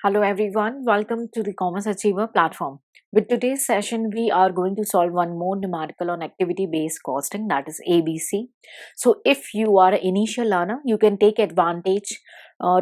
Hello everyone, welcome to the Commerce Achiever platform. With today's session, we are going to solve one more numerical on activity based costing, that is ABC. So, if you are an initial learner, you can take advantage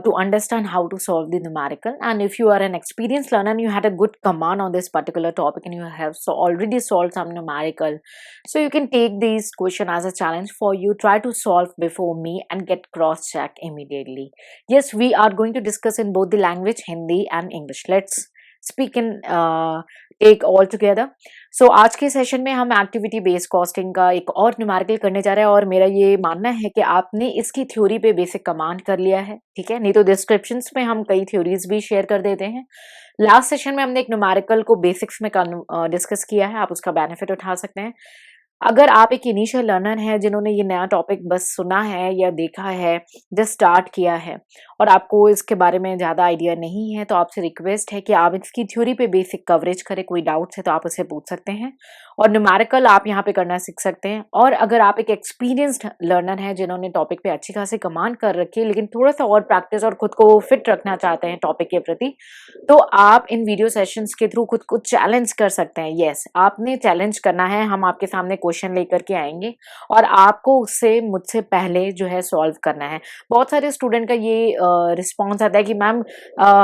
to understand how to solve the numerical. And if you are an experienced learner and you had a good command on this particular topic and you have already solved some numerical, so you can take this question as a challenge for you. Try to solve before me and get cross check immediately. Yes, we are going to discuss in both the language Hindi and English. Let's speak in take all together. So आज के session में हम activity based costing का एक और numerical करने जा रहे हैं और मेरा ये मानना है कि आपने इसकी थ्योरी पे बेसिक कमांड कर लिया है, ठीक है। नहीं तो डिस्क्रिप्शंस में हम कई थ्योरीज भी शेयर कर देते हैं। लास्ट सेशन में हमने एक न्यूमेरिकल को बेसिक्स में डिस्कस किया है, आप उसका बेनिफिट उठा सकते हैं। अगर आप एक इनिशियल लर्नर हैं जिन्होंने ये नया टॉपिक बस सुना है या देखा है, जस्ट स्टार्ट किया है और आपको इसके बारे में ज़्यादा आइडिया नहीं है, तो आपसे रिक्वेस्ट है कि आप इसकी थ्योरी पे बेसिक कवरेज करें। कोई डाउट्स है तो आप उसे पूछ सकते हैं और न्यूमेरिकल आप यहाँ पे करना सीख सकते हैं। और अगर आप एक एक्सपीरियंस्ड लर्नर हैं जिन्होंने टॉपिक पे अच्छी खासी कमांड कर रखी है लेकिन थोड़ा सा और प्रैक्टिस और खुद को फिट रखना चाहते हैं टॉपिक के प्रति, तो आप इन वीडियो सेशंस के थ्रू खुद को चैलेंज कर सकते हैं। यस, आपने चैलेंज करना है, हम आपके सामने क्वेश्चन लेकर के आएंगे और आपको उससे मुझसे पहले जो है सॉल्व करना है। बहुत सारे स्टूडेंट का ये रिस्पॉन्स आता है कि मैम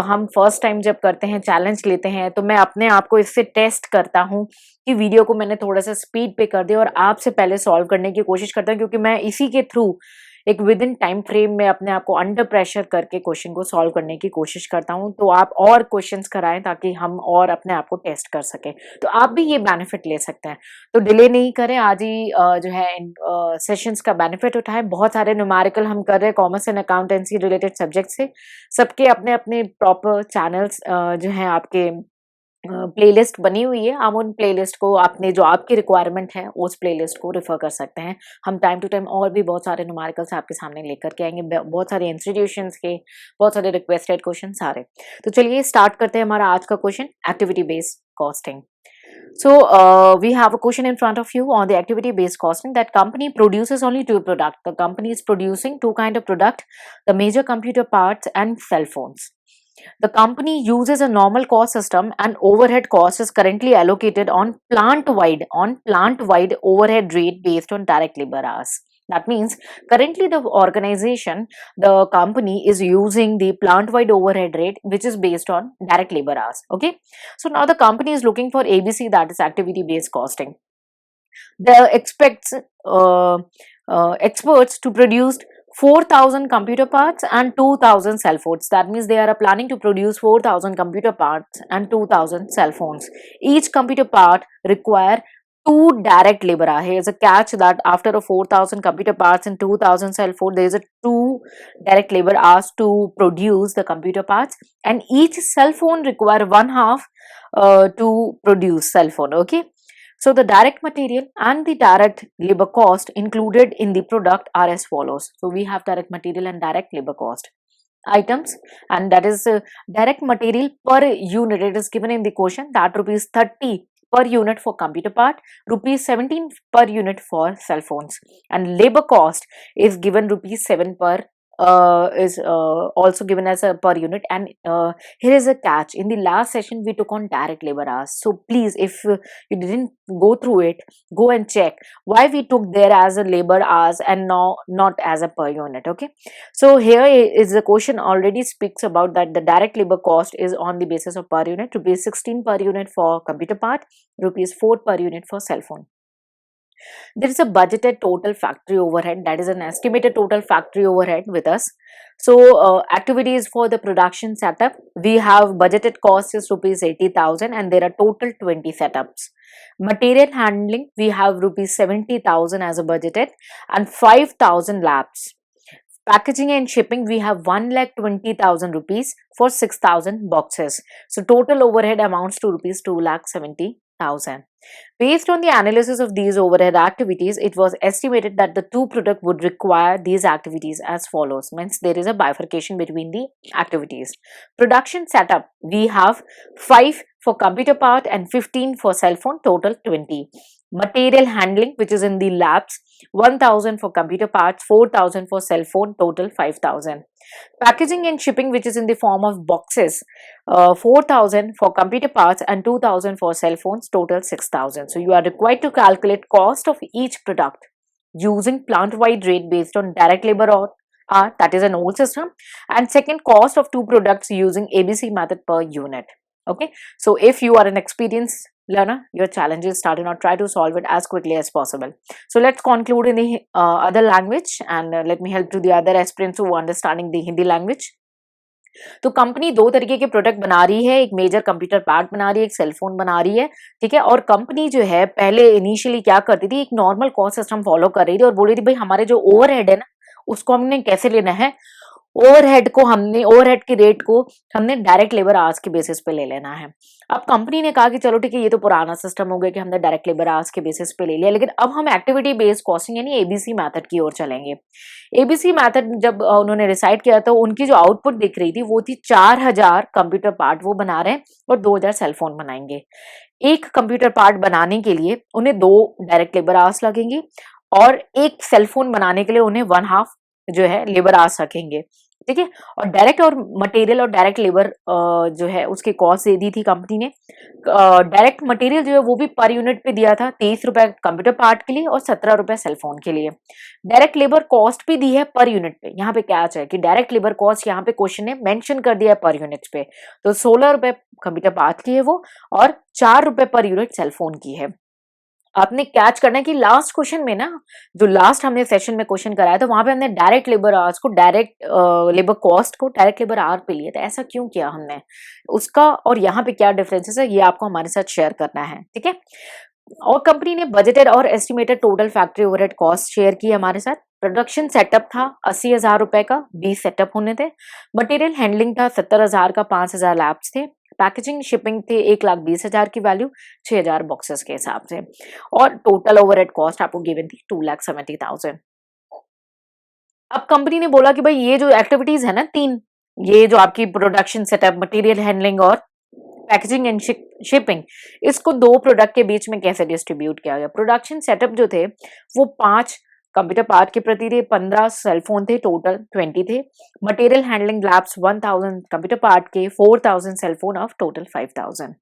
हम फर्स्ट टाइम जब करते हैं, चैलेंज लेते हैं, तो मैं अपने आप को इससे टेस्ट करता हूँ कि वीडियो को मैंने थोड़ा सा स्पीड पे कर दिया और आपसे पहले सॉल्व करने की कोशिश करता हूँ, क्योंकि मैं इसी के थ्रू एक विद इन टाइम फ्रेम में अपने आप को अंडर प्रेशर करके क्वेश्चन को सॉल्व करने की कोशिश करता हूँ। तो आप और क्वेश्चंस कराएं ताकि हम और अपने आप को टेस्ट कर सकें, तो आप भी ये बेनिफिट ले सकते हैं। तो डिले नहीं करें, आज ही जो है इन सेशंस का बेनिफिट उठाएं। बहुत सारे न्यूमेरिकल हम कर रहे हैं commerce and accountancy related subject से। सबके अपने अपने प्रॉपर चैनल्स जो हैं आपके प्लेलिस्ट बनी हुई है। आप उन प्लेलिस्ट को आपने जो आपकी रिक्वायरमेंट है उस प्लेलिस्ट को रेफर कर सकते हैं। हम टाइम टू टाइम और भी बहुत सारे न्यूमेरिकल्स आपके सामने लेकर के आएंगे, बहुत सारे इंस्टीट्यूशंस के बहुत सारे रिक्वेस्टेड क्वेश्चन सारे। तो चलिए स्टार्ट करते हैं हमारा आज का question, activity based costing. So we have a question in front of you on the activity based costing. That company produces only two products. The company is producing two kind of product, the major computer parts and cell phones. The company uses a normal cost system and overhead cost is currently allocated on plant-wide overhead rate based on direct labor hours. That means currently the organization, the company is using the plant-wide overhead rate which is based on direct labor hours. Okay. So now the company is looking for ABC, that is activity-based costing. The expects experts to produce 4,000 computer parts and 2,000 cell phones. That means they are planning to produce 4,000 computer parts and 2,000 cell phones. Each computer part require two direct labor hours. Here is a catch that after a 4,000 computer parts and 2,000 cell phone, there is a two direct labor hours to produce the computer parts, and each cell phone require one half to produce cell phone. Okay. So the direct material and the direct labor cost included in the product are as follows. So we have direct material and direct labor cost items, and that is direct material per unit. It is given in the question that rupees 30 per unit for computer part, rupees 17 per unit for cell phones, and labor cost is given rupees 7 per is also given as a per unit. And here is a catch: in the last session we took on direct labor hours, so please, if you didn't go through it, go and check why we took there as a labor hours and now not as a per unit. Okay, so here is the question already speaks about that the direct labor cost is on the basis of per unit, rupees 16 per unit for computer part, rupees 4 per unit for cell phone. There is a budgeted total factory overhead, that is an estimated total factory overhead with us. So activities for the production setup, we have budgeted cost is rupees 80,000 and there are total 20 setups. Material handling, we have rupees 70,000 as a budgeted and 5,000 labs. Packaging and shipping, we have 1,20,000 rupees for 6,000 boxes. So total overhead amounts to rupees 2,70,000. Based on the analysis of these overhead activities, it was estimated that the two products would require these activities as follows. Means there is a bifurcation between the activities. Production setup, we have 5 for computer part and 15 for cell phone, total 20. Material handling, which is in the labs, 1,000 for computer parts, 4,000 for cell phone, total 5,000. Packaging and shipping, which is in the form of boxes, 4,000 for computer parts and 2,000 for cell phones, total 6,000. So you are required to calculate cost of each product using plant-wide rate based on direct labor or hour, that is an old system, and second, cost of two products using ABC method per unit. Okay, so if you are an experienced learner, your challenge is started, or try to solve it as quickly as possible. So let's conclude in the other language, and let me help to the other aspirants who are understanding the Hindi language. तो company दो तरीके के product बना रही है, एक major computer part बना रही है, एक सेलफोन बना रही है, ठीक है। और कंपनी जो है पहले इनिशियली क्या करती थी, एक नॉर्मल कॉस्ट सिस्टम फॉलो कर रही थी और बोल रही थी भाई हमारे जो ओवरहेड है ना उसको हमने कैसे लेना है, ओवरहेड की रेट को हमने डायरेक्ट लेबर आवर्स के बेसिस पे ले लेना है। अब कंपनी ने कहा कि चलो ठीक है, ये तो पुराना सिस्टम हो गया कि हमने डायरेक्ट लेबर आवर्स के बेसिस पे ले लिया, लेकिन अब हम एक्टिविटी बेस्ड कॉस्टिंग यानी एबीसी मेथड की ओर चलेंगे। एबीसी मेथड जब उन्होंने डिसाइड किया तो उनकी जो आउटपुट दिख रही थी वो थी 4,000 कंप्यूटर पार्ट वो बना रहे हैं और 2,000 सेलफोन बनाएंगे। एक कंप्यूटर पार्ट बनाने के लिए उन्हें 2 डायरेक्ट लेबर आवर्स लगेंगी और एक सेलफोन बनाने के लिए उन्हें 1/2 जो है लेबर आवर्स रखेंगे, ठीक है। और डायरेक्ट और मटेरियल और डायरेक्ट लेबर जो है उसकी कॉस्ट दे दी थी कंपनी ने। डायरेक्ट मटेरियल जो है वो भी पर यूनिट पे दिया था, 23 रुपए कंप्यूटर पार्ट के लिए और 17 रुपए सेलफोन के लिए। डायरेक्ट लेबर कॉस्ट भी दी है पर यूनिट पे। यहाँ पे क्या है कि डायरेक्ट लेबर कॉस्ट यहाँ पे क्वेश्चन ने मेंशन कर दिया है पर यूनिट पे, तो 16 रुपए कंप्यूटर पार्ट की है वो और 4 रुपए पर यूनिट सेलफोन की है। आपने कैच करना है कि लास्ट क्वेश्चन में ना, जो लास्ट हमने सेशन में क्वेश्चन कराया था वहां पे हमने डायरेक्ट लेबर आवर्स को डायरेक्ट लेबर कॉस्ट को डायरेक्ट लेबर आवर पे लिया था। ऐसा क्यों किया हमने, उसका और यहाँ पे क्या डिफरेंसेस है ये आपको हमारे साथ शेयर करना है, ठीक है। और कंपनी ने बजटेड और estimated total factory overhead cost share की हमारे साथ। प्रोडक्शन सेटअप था 80,000 रुपए का, 20 सेटअप होने थे। मटेरियल हैंडलिंग था 70,000 का, 5,000 लैब्स थे। पैकेजिंग शिपिंग थे 1,20,000 की वैल्यू, 6,000 बॉक्सेस के हिसाब से। और टोटल ओवरहेड कॉस्ट आपको गिवन थी 2,70,000। अब कंपनी ने बोला कि भाई ये जो एक्टिविटीज है ना 3, ये जो आपकी प्रोडक्शन सेटअप, मटेरियल हैंडलिंग और पैकेजिंग एंड शिपिंग, इसको 2 प्रोडक्ट के बीच में कैसे डिस्ट्रीब्यूट किया गया। प्रोडक्शन सेटअप जो थे वो 5 कंप्यूटर पार्ट के प्रति थे, 15 सेलफोन थे, टोटल 20 थे। Material handling labs 1,000 computer part के, 4,000 cellphone of total 5,000।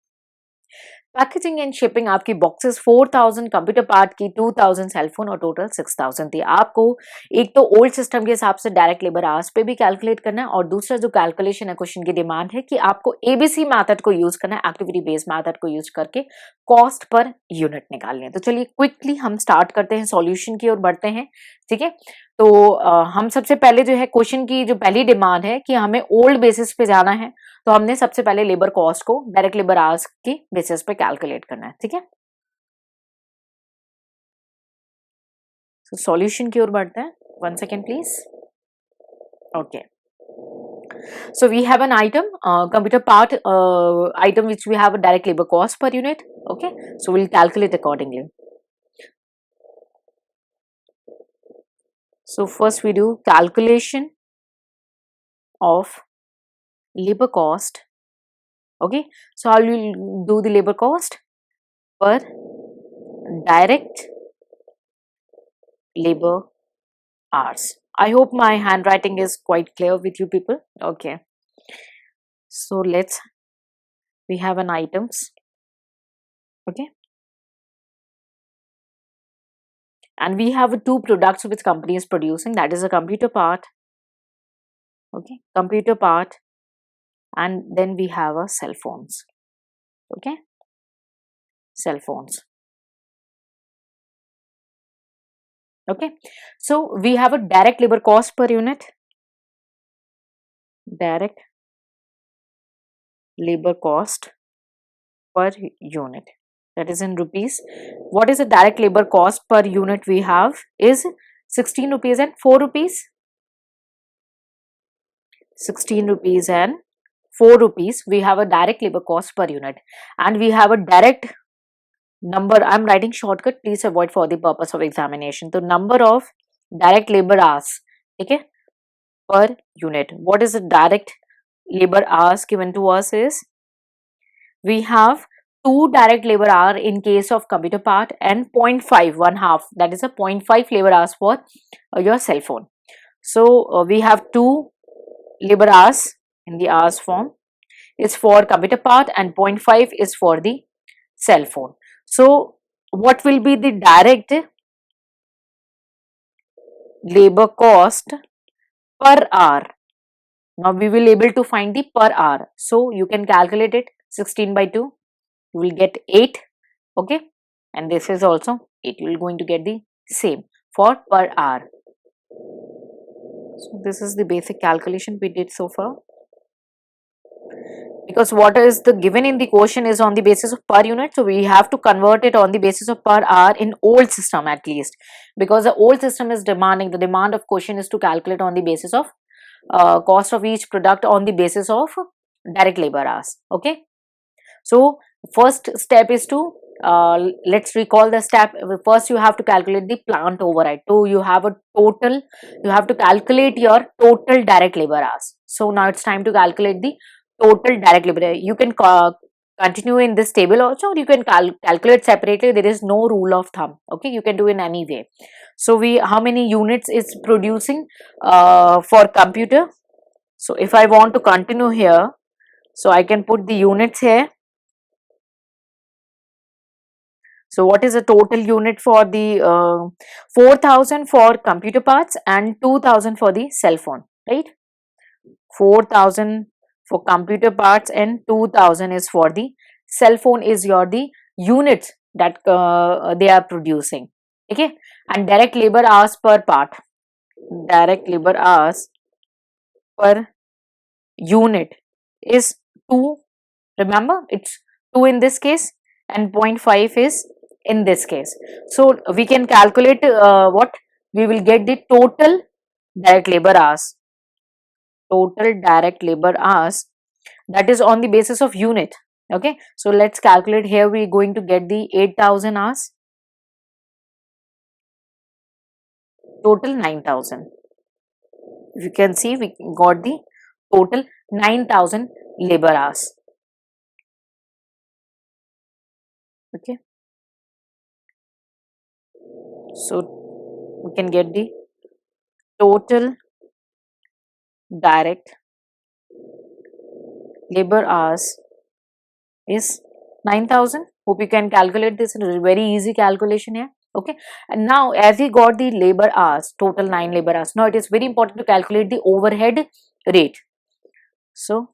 Packaging and shipping आपकी बॉक्सेस 4,000 कंप्यूटर पार्ट की, 2,000 सेलफोन और टोटल 6,000 थी। आपको एक तो ओल्ड सिस्टम के हिसाब से डायरेक्ट लेबर आवर्स पे भी कैलकुलेट करना है और दूसरा जो कैलकुलेशन है क्वेश्चन की डिमांड है कि आपको एबीसी मेथड को यूज करना है, एक्टिविटी बेस्ड मेथड को यूज करके कॉस्ट पर यूनिट निकालनी है। तो चलिए क्विकली हम स्टार्ट करते हैं, सॉल्यूशन की ओर बढ़ते हैं, ठीक है। तो हम सबसे पहले जो है क्वेश्चन की जो पहली डिमांड है कि हमें ओल्ड बेसिस पे जाना है, तो हमने सबसे पहले लेबर कॉस्ट को डायरेक्ट लेबर आवर्स की बेसिस पे कैलकुलेट करना है, ठीक है। तो सॉल्यूशन की ओर बढ़ते हैं, 1 second please. Okay, so we have an item, computer part item which we have a direct labor cost per unit. Okay, so we'll calculate accordingly. So first we do calculation of labor cost. Okay, so how will you do the labor cost per direct labor hours? I hope my handwriting is quite clear with you people. Okay, so we have an items. Okay, and we have 2 products which company is producing, that is a computer part. Okay, computer part, and then we have a cell phones. Okay, cell phones. Okay, so we have a direct labor cost per unit, direct labor cost per unit, that is in rupees. What is the direct labor cost per unit we have is 16 rupees and 4 rupees. 16 rupees and 4 rupees we have a direct labor cost per unit, and we have a direct number. I'm writing shortcut, please avoid for the purpose of examination. So number of direct labor hours, okay, per unit. What is the direct labor hours given to us is, we have 2 direct labor hour in case of computer part, and 0.5, one half, that is a 0.5 labor hours for your cell phone. So we have 2 labor hours in the hours form is for computer part and 0.5 is for the cell phone. So what will be the direct labor cost per hour? Now we will able to find the per hour. So you can calculate it, 16 by 2, you will get 8, okay, and this is also 8, you will going to get the same for per hour. So this is the basic calculation we did so far. Because what is the given in the question is on the basis of per unit, so we have to convert it on the basis of per hour in old system at least, because the old system is demanding, the demand of question is to calculate on the basis of cost of each product on the basis of direct labor hours. Okay, so first step is to let's recall the step. First you have to calculate the plant overhead. So you have a total, you have to calculate your total direct labor hours. So now it's time to calculate the total direct labor. You can continue in this table also, or you can calculate separately. There is no rule of thumb. Okay, you can do in any way. So how many units is producing for computer? So if I want to continue here, so I can put the units here. So what is the total unit for the 4,000 for computer parts and 2,000 for the cell phone, right? 4,000 for computer parts and 2,000 is for the cell phone, is the units that they are producing. Okay, and direct labor hours per part, direct labor hours per unit is 2. Remember, it's 2 in this case and 0.5 is in this case. So we can calculate what we will get the total direct labor hours. Total direct labor hours, that is on the basis of unit. Okay, so let's calculate. Here we are going to get the 8,000 hours, total 9,000. You can see we got the total 9,000 labor hours. Okay, so we can get the total direct labor hours is 9,000. Hope you can calculate this. It is a very easy calculation here. Okay, and now as we got the labor hours, total 9 labor hours, now it is very important to calculate the overhead rate. So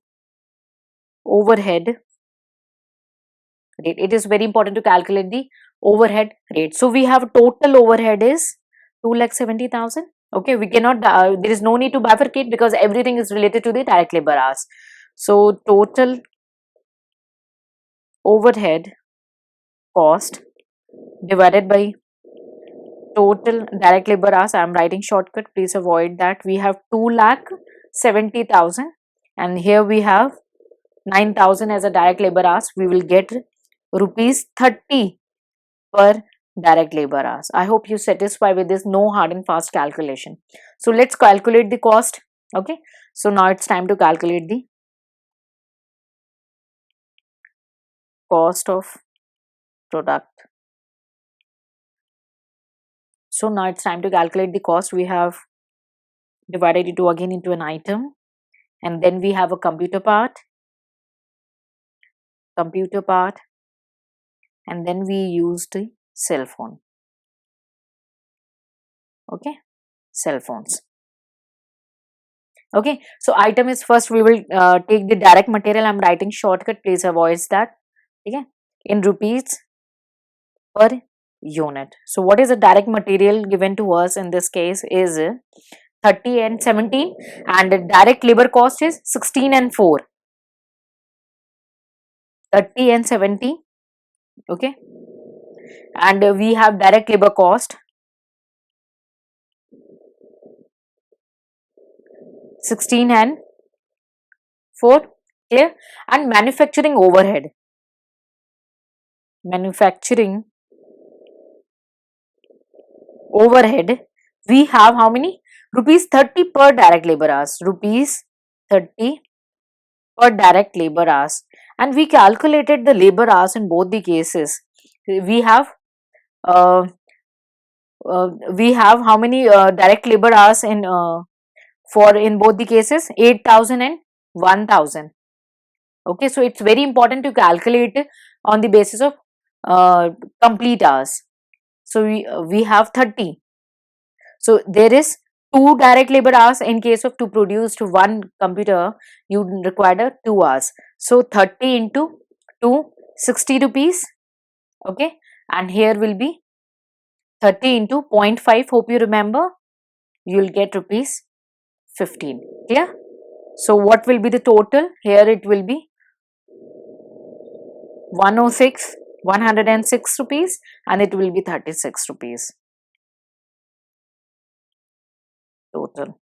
overhead rate, it is very important to calculate the overhead rate. So we have total overhead is 2,70,000. Okay, we cannot there is no need to bifurcate because everything is related to the direct labor hours. So total overhead cost divided by total direct labor hours. I am writing shortcut, please avoid that. We have 2,70,000 and here we have 9,000 as a direct labor hours. We will get rupees 30 per direct labor hours. I hope you satisfy with this, no hard and fast calculation. So let's calculate the cost. Okay, so now it's time to calculate the cost of product. So now it's time to calculate the cost. We have divided it again into an item, and then we have a computer part, and then we use the cell phone. Okay, cell phones. Okay, so item is first we will take the direct material. I'm writing shortcut, please avoid that. Okay, in rupees per unit. So what is the direct material given to us in this case is 30 and 17, and the direct labor cost is 16 and 4. 30 and 70. Okay, and we have direct labor cost 16 and 4, clear? And manufacturing overhead, we have how many? Rupees 30 per direct labor hours, rupees 30 per direct labor hours, and we calculated the labor hours in both the cases. We have uh, how many direct labor hours in both the cases? 8,000 and 1,000. Okay, so it's very important to calculate on the basis of complete hours. So we have 30. So there is 2 direct labor hours in case of to produce to one computer, you require 2 hours. So 30 into 2, 60 rupees. Okay, and here will be 30 into 0.5. Hope you remember. You will get rupees 15. Clear? So what will be the total? Here it will be 106 rupees, and it will be 36 rupees total.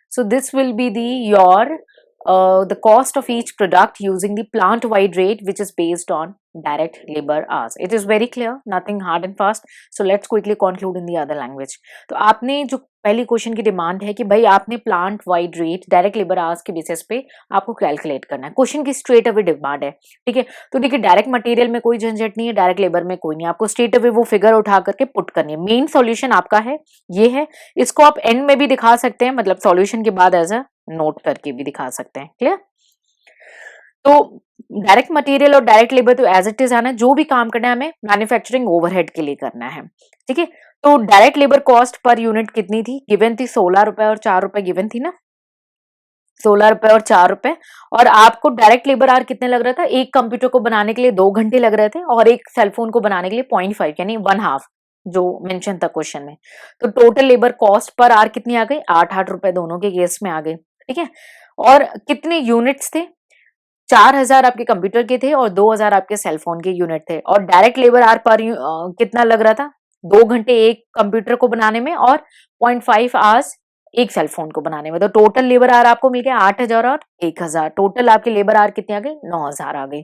So this will be the cost of each product using the plant wide rate, which is based on direct labor hours. It is very clear, nothing hard and fast. So let's quickly conclude in the other language. तो आपने जो पहली question की demand है कि भाई आपने plant wide rate direct labour hours के बेसिस पे आपको कैलकुलेट करना है, क्वेश्चन की स्ट्रेट अवे डिमांड है, ठीक है। तो देखिए डायरेक्ट मटेरियल में कोई झंझट नहीं है, डायरेक्ट लेबर में कोई नहीं, आपको स्ट्रेट अवे वो फिगर उठा करके पुट करनी है। मेन सॉल्यूशन आपका है ये है, इसको आप एंड में भी दिखा सकते हैं, मतलब सॉल्यूशन के बाद एज अ नोट करके भी दिखा सकते हैं। क्लियर? तो डायरेक्ट मटेरियल और डायरेक्ट लेबर तो एज इट इज आना, जो भी काम करना है हमें मैन्युफैक्चरिंग ओवरहेड के लिए करना है, ठीक है। तो direct labour cost per unit कितनी थी? गिवन थी 16 रुपए और 4 रुपए गिवन थी ना, 16 रुपए और 4 रुपए। और आपको डायरेक्ट लेबर आर कितने लग रहा था? एक कंप्यूटर को बनाने के लिए 2 घंटे लग रहे थे और एक सेलफोन को बनाने के लिए 0.5 यानी 1/2 जो मेंशन था क्वेश्चन में। तो टोटल लेबर कॉस्ट पर आर कितनी आ गई? 8 रुपए दोनों के केस में आ गई, ठीक है। और कितने यूनिट्स थे? 4,000 आपके कंप्यूटर के थे और 2,000 आपके सेलफोन के यूनिट थे। और डायरेक्ट लेबर आर पर कितना लग रहा था? 2 घंटे एक कंप्यूटर को बनाने में और 0.5 आवर्स एक सेलफोन को बनाने में। तो टोटल लेबर आर आपको मिल गया 8,000 और 1,000। टोटल आपके लेबर आर कितनी आ गई? 9,000 आ गई।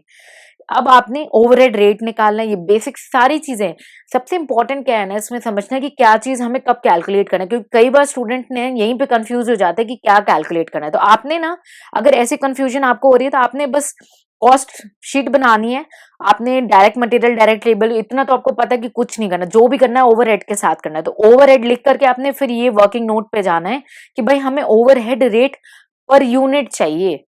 अब आपने ओवरहेड रेट निकालना है, ये बेसिक सारी चीजें। सबसे इंपॉर्टेंट क्या है ना इसमें समझना कि क्या चीज हमें कब कैलकुलेट करना है, क्योंकि कई बार स्टूडेंट ने यहीं पे कंफ्यूज हो जाते हैं कि क्या कैलकुलेट करना है। तो आपने ना, अगर ऐसी कंफ्यूजन आपको हो रही है तो आपने बस कॉस्ट शीट बनानी है, आपने डायरेक्ट मटेरियल डायरेक्ट लेबर इतना तो आपको पता है कि कुछ नहीं करना, जो भी करना है ओवरहेड के साथ करना है। तो ओवरहेड लिख करके आपने फिर ये वर्किंग नोट पे जाना है कि भाई हमें ओवरहेड रेट पर यूनिट चाहिए,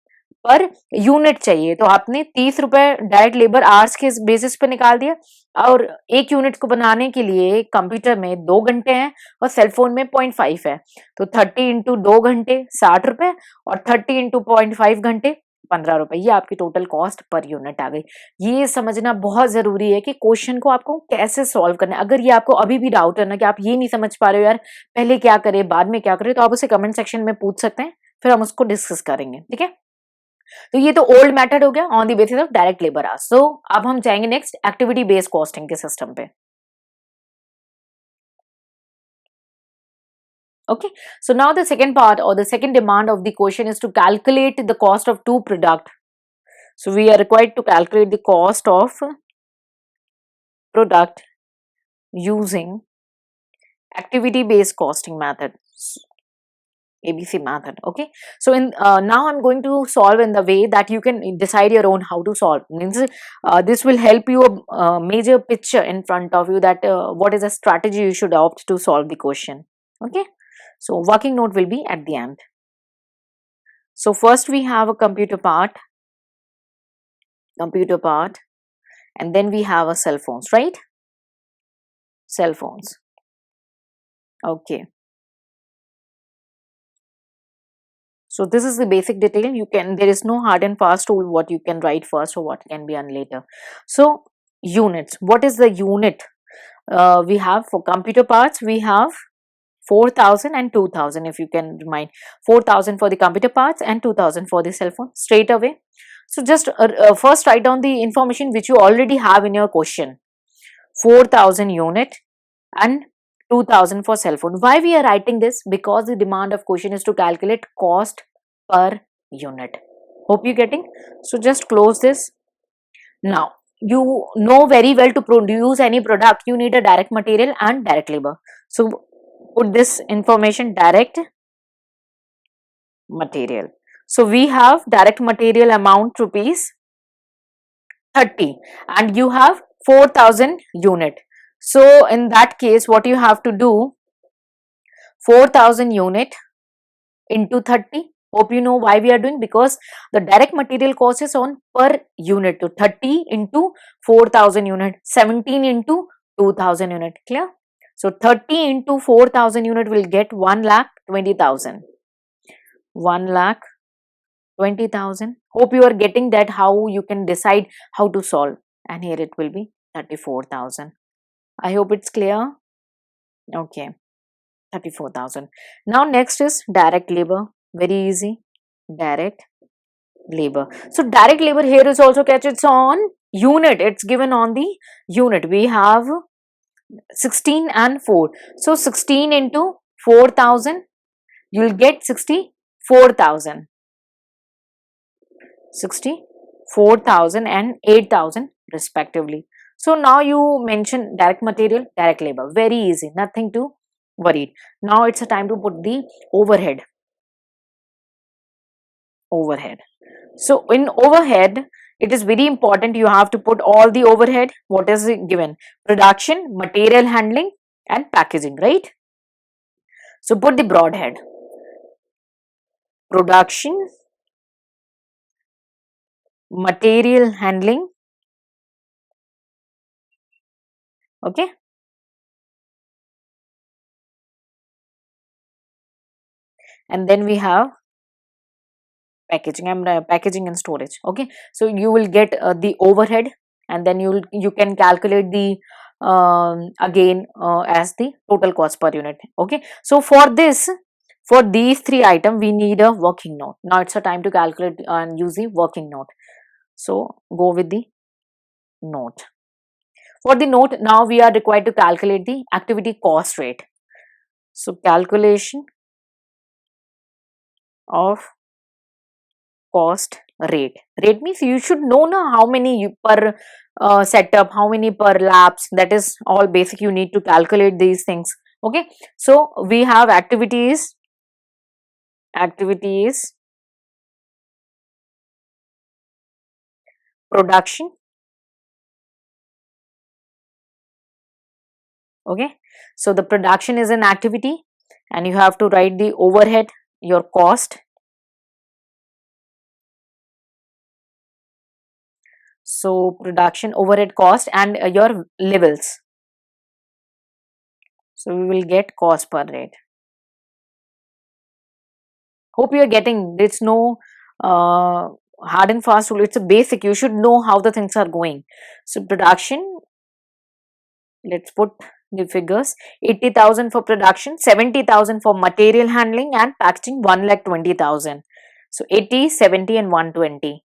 पर यूनिट चाहिए। तो आपने 30 रुपए डायरेक्ट लेबर आवर्स के बेसिस पे निकाल दिया, और एक यूनिट को बनाने के लिए कंप्यूटर में 2 घंटे हैं और सेलफोन में 0.5 है। तो 30 इंटू 2 घंटे 60 रुपए और 30 इंटू 0.5 घंटे 15 रुपए, ये आपकी टोटल कॉस्ट पर यूनिट आ गई। ये समझना बहुत जरूरी है कि क्वेश्चन को आपको कैसे सॉल्व करना है। अगर ये आपको अभी भी डाउट है ना कि आप ये नहीं समझ पा रहे हो यार पहले क्या करें बाद में क्या करें, तो आप उसे कमेंट सेक्शन में पूछ सकते हैं, फिर हम उसको डिस्कस करेंगे, ठीक है। तो ये तो ओल्ड मेथड हो गया on the basis of direct labour hours. So अब हम जाएंगे नेक्स्ट एक्टिविटी बेस्ड कॉस्टिंग के सिस्टम पे। Okay, so now the second part or the second demand of the question is to calculate the cost of two product. So we are required to calculate the cost of product using activity based costing method, ABC method. Okay, so in now I'm going to solve in the way that you can decide your own how to solve. Means this will help you a major picture in front of you that what is the strategy you should opt to solve the question. Okay, so working note will be at the end. So first we have a computer part, and then we have a cell phones, right? Cell phones. Okay. So this is the basic detail. There is no hard and fast rule what you can write first or what can be done later. So units, what is the unit? We have for computer parts, we have 4,000 and 2,000, if you can remind. 4,000 for the computer parts and 2,000 for the cell phone straight away. So just first write down the information which you already have in your question. 4,000 unit and 2,000 for cell phone. Why we are writing this? Because the demand of question is to calculate cost per unit. Hope you getting? So just close this. Now you know very well to produce any product you need a direct material and direct labor. So put this information direct material. So we have direct material amount rupees 30 and you have 4,000 unit. So in that case, what you have to do, 4,000 unit into 30. Hope you know why we are doing, because the direct material cost is on per unit. So 30 into 4,000 unit, 17 into 2,000 unit. Clear? So 30 into 4,000 unit will get 1,20,000. 1,20,000. Hope you are getting that, how you can decide how to solve. And here it will be 34,000. I hope it's clear. Okay, 34,000. Now next is direct labor. Very easy. Direct labor. So direct labor here is also catch, it's on unit. It's given on the unit. We have 16 and 4. So 16 into 4,000, you will get 64,000. 64,000 and 8,000 respectively. So now you mention direct material, direct labor. Very easy, nothing to worry. Now it's a time to put the overhead. Overhead. So in overhead, it is very important, you have to put all the overhead. What is it given? Production, material handling and packaging, right? So put the broad head. Production, material handling, okay, and then we have packaging. Packaging and storage. Okay, so you will get the overhead, and then you can calculate the again as the total cost per unit. Okay, so for this, for these three items we need a working note. Now it's a time to calculate and use the working note. So go with the note. For the note, now we are required to calculate the activity cost rate. So calculation of cost rate. Rate means you should know now how many per setup, how many per laps. That is all basic. You need to calculate these things. Okay. So we have activities. Production. Okay. So the production is an activity, and you have to write the overhead, your cost. So production, overhead, cost, and your levels. So we will get cost per rate. Hope you are getting. There's no hard and fast rule. It's a basic. You should know how the things are going. So production, let's put the figures. 80,000 for production, 70,000 for material handling and packaging, 1,20,000. So 80, 70 and 120.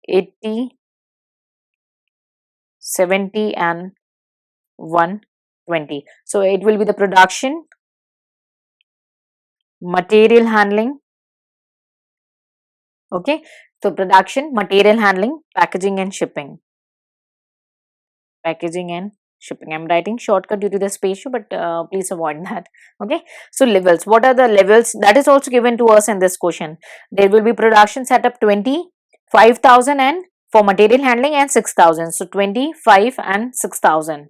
80, 70 and 120. So it will be the production, material handling. Okay. So production, material handling, packaging and shipping. Packaging and shipping. I'm writing shortcut due to the space issue, but please avoid that. Okay. So levels. What are the levels? That is also given to us in this question. There will be production setup 20, 5,000 and for material handling and 6,000. So 25 and 6,000.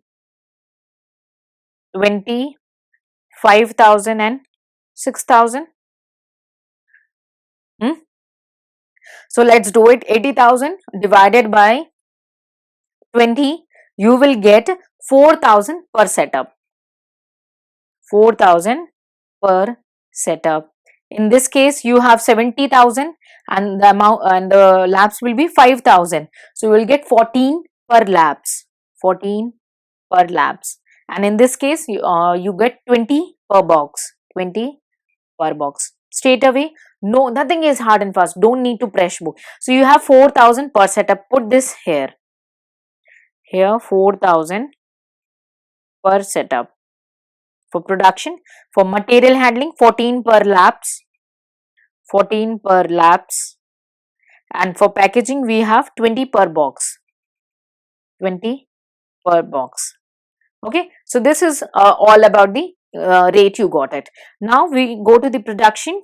25,000 and 6,000. So let's do it. 80,000 divided by 20, you will get 4,000 per setup. 4,000 per setup. In this case, you have 70,000 and the amount and the laps will be 5,000. So you will get 14 per laps. 14 per laps. And in this case, you get 20 per box. 20 per box. Straight away, no, nothing is hard and fast. Don't need to press book. So you have 4,000 per setup. Put this here. Here 4,000 per setup. For production, for material handling 14 per laps, 14 per laps, and for packaging we have 20 per box, 20 per box. Okay, so this is all about the rate. You got it. Now we go to the production.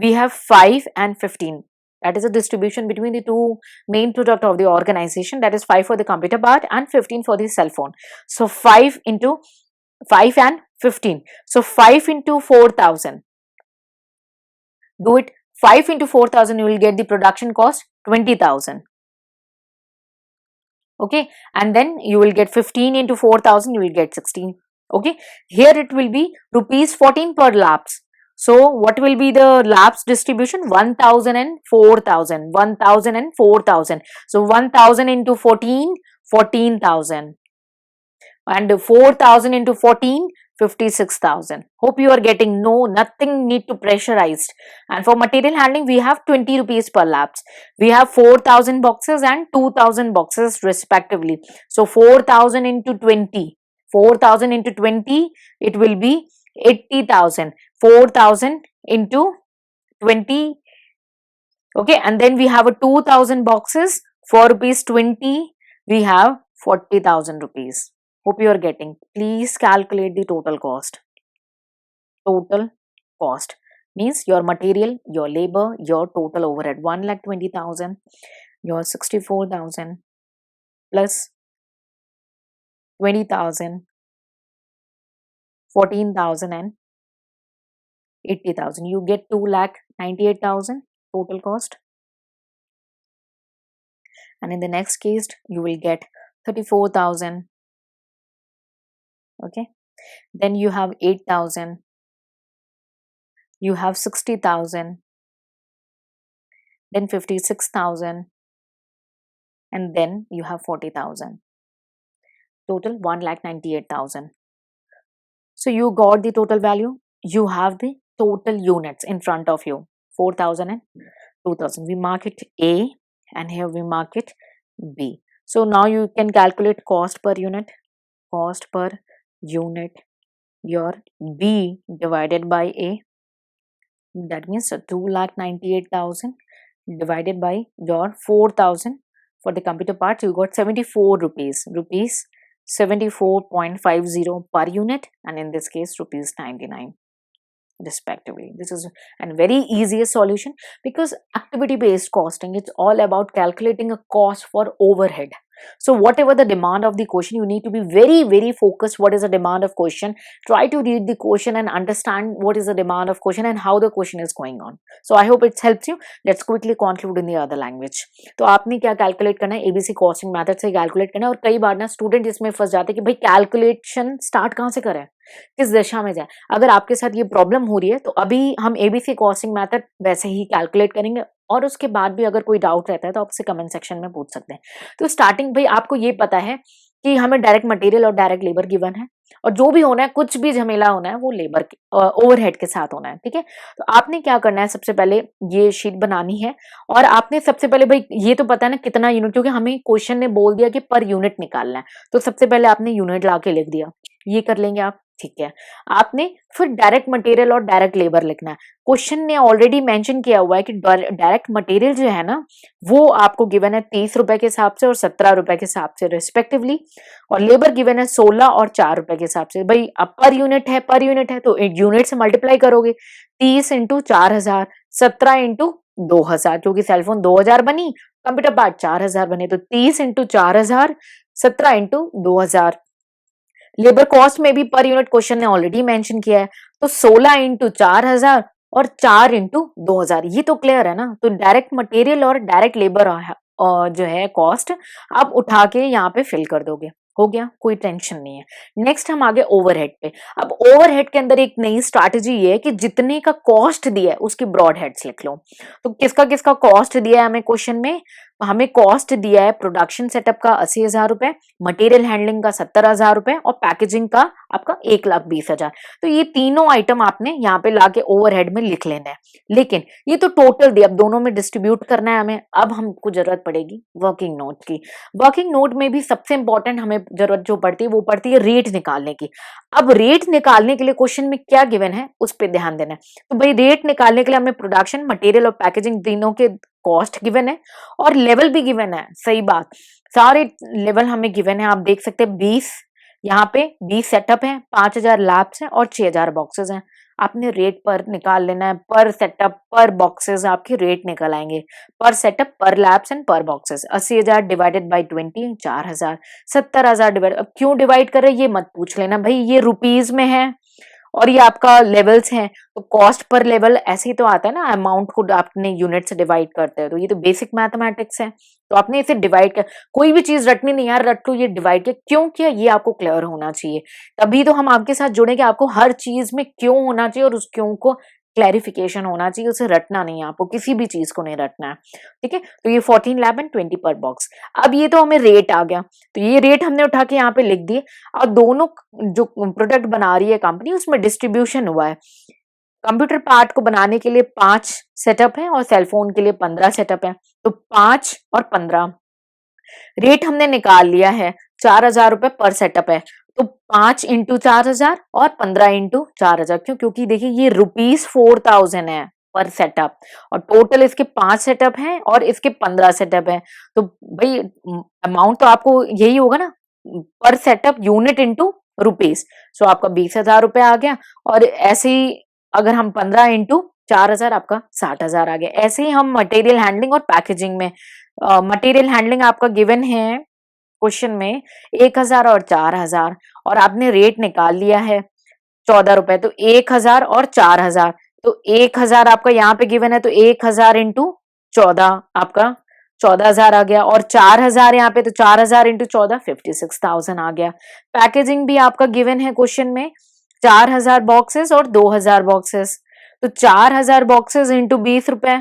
we have 5 and 15. That is a distribution between the two main product of the organization, that is 5 for the computer part and 15 for the cell phone. So 5 into 5 and 15. So 5 into 4,000. Do it. 5 into 4,000, you will get the production cost 20,000. Okay, and then you will get 15 into 4,000, you will get 16. Okay, here it will be rupees 14 per laps. So what will be the laps distribution? 1,000 and 4,000, 1,000 and 4,000. So 1,000 into 14, 14,000, and 4,000 into 14, 56,000. Hope you are getting. No, nothing need to pressurized. And for material handling, we have 20 rupees per laps. We have 4,000 boxes and 2,000 boxes respectively. So 4,000 into 20, 4,000 into 20, it will be 80,000. 4,000 into 20. Okay, and then we have a 2,000 boxes for rupees 20. We have 40,000 rupees. Hope you are getting. Please calculate the total cost. Total cost means your material, your labor, your total overhead. 1,20,000, your 64,000 plus 20,000, 14,000 and 80,000. You get 2,98,000 total cost. And in the next case, you will get 34,000. Okay, then you have 8,000, you have 60,000, then 56,000, and then you have 40,000. Total 1,98,000. So you got the total value. You have the total units in front of you, 4,000 and 2,000. We mark it A and here we mark it B. So now you can calculate cost per unit. Cost per unit, your B divided by A. That means 2,98,000 divided by your 4,000. For the computer parts, you got 74 rupees. Rupees 74.50 per unit, and in this case rupees 99 respectively. This is a very easiest solution because activity based costing, it's all about calculating a cost for overhead. So whatever the demand of the question, you need to be very focused. What is the demand of question? Try to read the question and understand what is the demand of question and how the question is going on. So I hope it helps you. Let's quickly conclude in the other language. तो आपने क्या calculate करना है? ABC costing method से calculate करना है। और कई बार ना स्टूडेंट इसमें फंस जाते हैं कि भाई कैलकुलेशन स्टार्ट कहाँ से करें, किस दिशा में जाए। अगर आपके साथ ये प्रॉब्लम हो रही है तो अभी हम एबीसी कॉस्टिंग मेथड वैसे ही कैलकुलेट करेंगे, और उसके बाद भी अगर कोई डाउट रहता है तो आपसे कमेंट सेक्शन में पूछ सकते हैं। तो स्टार्टिंग भाई आपको ये पता है कि हमें डायरेक्ट मटेरियल और डायरेक्ट लेबर गिवन है, और जो भी होना है, कुछ भी झमेला होना है, वो लेबर ओवरहेड के साथ होना है। ठीक है, तो आपने क्या करना है, सबसे पहले ये शीट बनानी है, और आपने सबसे पहले भाई ये तो पता है ना कितना यूनिट, क्योंकि हमें क्वेश्चन ने बोल दिया कि पर यूनिट निकालना है, तो सबसे पहले आपने यूनिट ला के लिख दिया, ये कर लेंगे आप। ठीक है, आपने फिर डायरेक्ट मटेरियल और डायरेक्ट लेबर लिखना है। क्वेश्चन ने ऑलरेडी मेंशन किया हुआ है कि डायरेक्ट मटेरियल जो है ना वो आपको गिवन है 30 रुपए के हिसाब से और 17 रुपए के हिसाब से रिस्पेक्टिवली, और लेबर गिवन है 16 और 4 रुपए के हिसाब से। भाई अब पर यूनिट है तो यूनिट से मल्टीप्लाई करोगे, 30 इंटू 4,000, 17 इंटू 2,000, क्योंकि सेलफोन 2,000 बनी, कंप्यूटर पार्ट 4,000 बने, तो 30 इंटू 4,000, 17 इंटू 2,000। लेबर कॉस्ट में भी पर यूनिट क्वेश्चन ने ऑलरेडी मेंशन किया है, तो 16 इंटू 4,000 और 4 इंटू 2,000। ये तो क्लियर है ना। तो डायरेक्ट मटेरियल और डायरेक्ट लेबर जो है कॉस्ट आप उठा के यहाँ पे फिल कर दोगे, हो गया, कोई टेंशन नहीं है। नेक्स्ट हम आगे ओवरहेड पे। अब ओवरहेड के अंदर एक नई स्ट्रैटेजी ये है कि जितने का कॉस्ट दिया है उसकी ब्रॉड हेड्स लिख लो। तो किसका किसका कॉस्ट दिया है हमें क्वेश्चन में? हमें कॉस्ट दिया है प्रोडक्शन सेटअप का 80,000 रुपए, मटेरियल हैंडलिंग का 70,000 रुपए और पैकेजिंग का आपका 1,20,000। तो ये तीनों आइटम आपने यहाँ पे लाके ओवरहेड में लिख लेना है। लेकिन ये तो टोटल दिया, अब दोनों में डिस्ट्रीब्यूट करना है हमें। अब हमको जरूरत पड़ेगी वर्किंग नोट की। वर्किंग नोट में भी सबसे इंपॉर्टेंट हमें जरूरत जो पड़ती है वो पड़ती है रेट निकालने की। अब रेट निकालने के लिए क्वेश्चन में क्या गिवन है उस पर ध्यान देना है। तो भाई रेट निकालने के लिए हमें प्रोडक्शन, मटेरियल और पैकेजिंग तीनों के कॉस्ट गिवन है और लेवल भी गिवन है। सही बात, सारे लेवल हमें गिवन है। आप देख सकते हैं 20 यहाँ पे 20 सेटअप है, 5,000 लैब्स हैं और 6,000 बॉक्सेस हैं। आपने रेट पर निकाल लेना है, पर सेटअप पर बॉक्सेस आपके रेट निकल आएंगे, पर सेटअप पर लैब्स एंड पर बॉक्सेस। 80,000 divided by 20 4,000, 70,000 divide. अब क्यों डिवाइड कर रहे हैं ये मत पूछ लेना भाई, ये रुपीज में है और ये आपका लेवल्स हैं, तो कॉस्ट पर लेवल ऐसे ही तो आता है ना, अमाउंट को आपने यूनिट से डिवाइड करते हैं, तो ये तो बेसिक मैथमेटिक्स है। तो आपने इसे डिवाइड कर, कोई भी चीज रटनी नहीं यार, रट लो, ये डिवाइड किया क्यों किया ये आपको क्लियर होना चाहिए, तभी तो हम आपके साथ जुड़ेंगे। आपको हर चीज में क्यों होना चाहिए और उस क्यों को क्लैरिफिकेशन होना चाहिए, उसे रटना नहीं है, आपको किसी भी चीज को नहीं रटना है, ठीक है। तो ये 14 लैब एंड 20 पर बॉक्स। अब ये तो हमें रेट आ गया, तो ये रेट हमने उठा के यहाँ पे लिख दिए, और दोनों जो प्रोडक्ट बना रही है कंपनी उसमें डिस्ट्रीब्यूशन हुआ है। कंप्यूटर पार्ट को बनाने के लिए 5 सेटअप है और सेलफोन के लिए 15 सेटअप है, तो 5 और 15 रेट हमने निकाल लिया है। 4,000 रुपए पर सेटअप है, तो 5 इंटू 4,000 और 15 इंटू 4,000। क्यों? क्योंकि देखिए ये ₹4,000 है पर सेटअप, और टोटल इसके 5 सेटअप हैं और इसके 15 सेटअप है, तो भाई अमाउंट तो आपको यही होगा ना, पर सेटअप यूनिट इंटू रुपीज। सो आपका 20,000 रुपए आ गया, और ऐसे ही अगर हम 15 इंटू 4,000 आपका 60,000 आ गया। ऐसे ही हम मटेरियल हैंडलिंग और पैकेजिंग में, मटेरियल हैंडलिंग आपका गिवन है क्वेश्चन में 1,000 और 4,000, और आपने रेट निकाल लिया है 14 रुपए, तो 1,000 और 4,000, तो 1,000 आपका यहाँ पे गिवन है, तो 1,000 इंटू 14 आपका 14,000 आ गया, और 4,000 यहाँ पे, तो 4,000 इंटू 14 56,000 आ गया। पैकेजिंग भी आपका गिवन है क्वेश्चन में, 4,000 बॉक्सेस और 2,000 बॉक्सेस, तो 4,000 बॉक्सेस इंटू 20 रुपए,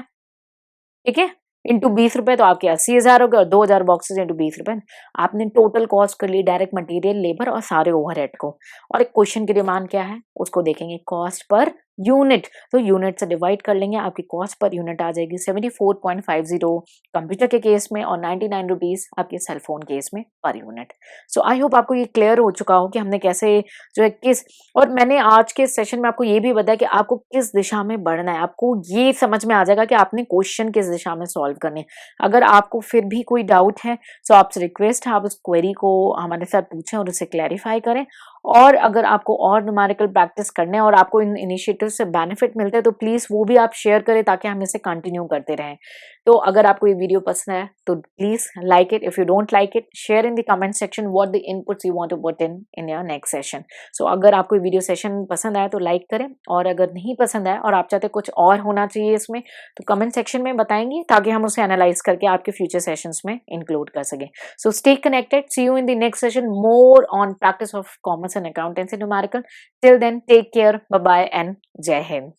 ठीक है, इंटू 20 रुपए, तो आपके 80,000 हो गए, और 2,000 बॉक्सेस इंटू 20 रुपए। आपने टोटल कॉस्ट कर ली डायरेक्ट मटेरियल, लेबर और सारे ओवरहेड को। और एक क्वेश्चन की डिमांड क्या है उसको देखेंगे, कॉस्ट पर यूनिट, तो यूनिट से डिवाइड कर लेंगे, आपकी कॉस्ट पर यूनिट आ जाएगी 74.50 कंप्यूटर के केस में, और 99 रुपीज आपके सेलफोन केस में per unit. So I hope आपको ये क्लियर हो चुका हो कि हमने कैसे जो है किस, और मैंने आज के सेशन में आपको ये भी बताया कि आपको किस दिशा में बढ़ना है, आपको ये समझ में आ जाएगा कि आपने क्वेश्चन किस दिशा में सॉल्व करने। अगर आपको फिर भी कोई डाउट है तो आपसे रिक्वेस्ट है आप उस क्वेरी को हमारे साथ पूछें और उसे क्लैरिफाई करें। और अगर आपको और न्यूमेरिकल प्रैक्टिस करने और आपको इन इनिशिएटिव से बेनिफिट मिलते हैं तो प्लीज वो भी आप शेयर करें ताकि हम इसे कंटिन्यू करते रहें। तो अगर आपको ये वीडियो पसंद है तो please like it, if you don't like it share in the comment section what the inputs you want to put in your next session. So अगर आपको ये वीडियो सेशन पसंद आया तो लाइक करें, और अगर नहीं पसंद आया और आप चाहते कुछ और होना चाहिए इसमें तो कमेंट सेक्शन में बताएंगे ताकि हम उसे एनालाइज करके आपके फ्यूचर सेशंस में इंक्लूड कर सकें। So stay connected, see you in the next session more on practice of commerce and accountancy numerical. Till then take care, bye bye एंड जय हिंद।